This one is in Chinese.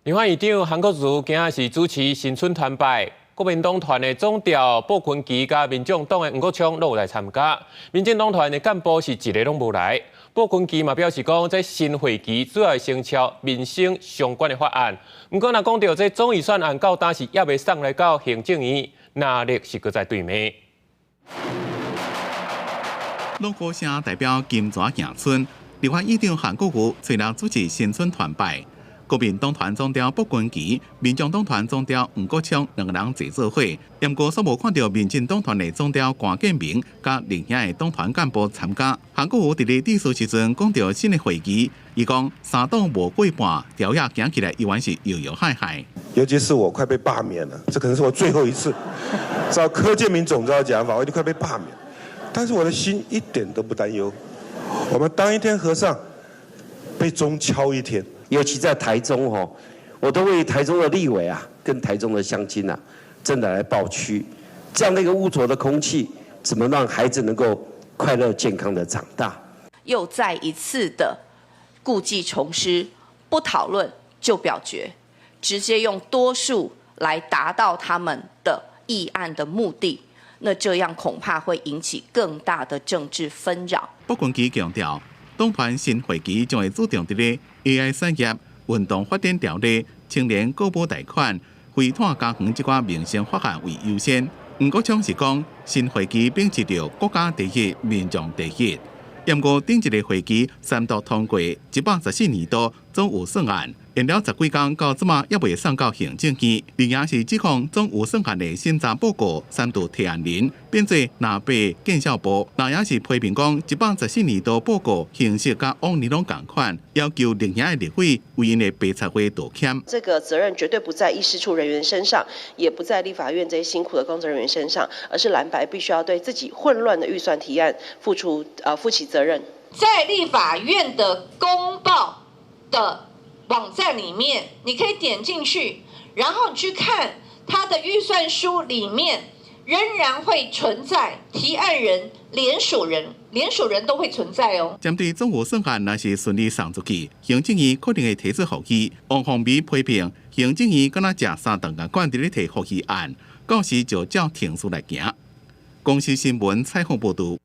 立法院长韩国瑜今仔是主持新春团拜，国民党团的总调鲍群基甲民众党的吴国昌都有来参加，民进党团的干部是一个拢无来。鲍群基嘛表示讲，这新会期主要成效民生相关的法案。不过，若讲到这总预算案到当时也未送来到行政院，压力是搁在对面。龙虎城代表金蛇行村，立法院长韩国瑜随了主持新春团拜。国民党团总调鲍群基、民众党团总调吴国昌两个人坐做伙，不过所无看到民进党团的总调关建明甲另遐的党团干部参加。韩国瑜伫咧致辞时阵讲到新的会期，伊讲三党无过半，条约行起来依然是摇摇摆摆。尤其是我快被罢免了，这可能是我最后一次。照柯建明总召的讲法，我已经快被罢免，但是我的心一点都不担忧。我们当一天和尚，被钟敲一天。尤其在台中我都为台中的立委跟台中的乡亲真的来抱屈。这样的一个污浊的空气，怎么让孩子能够快乐健康的长大？又再一次的故技重施，不讨论就表决，直接用多数来达到他们的议案的目的。那这样恐怕会引起更大的政治纷扰。鲍群基强调，党团新会期将会注重伫咧 AI 产业、运动发展条例、青年购保贷款、非碳加园这寡民生法案为优先。吴国昌是讲，新会期秉持着国家第一、民众第一。不过顶一个会期三读通过114年度总预算案，延了10几天到即马也未送到行政院。另也是指控总预算案的审查报告三度提案人变做纳北建校部，那也是批评讲114年度报告形式甲往年拢同款，要求另遐的立委为因的白查会道歉。这个责任绝对不在议事处人员身上，也不在立法院这些辛苦的工作人员身上，而是蓝白必须要对自己混乱的预算提案负起责任。在立法院的公报的网站里面，你可以点进去，然后你去看它的预算书里面仍然会存在提案人、联署人都会存在哦。针对总预算案若是顺利送出去，行政院可能会提出复议。王宏美批评行政院敢若食三顿牙管伫咧提复议案，到时就照程序来行。公司新闻采访报道。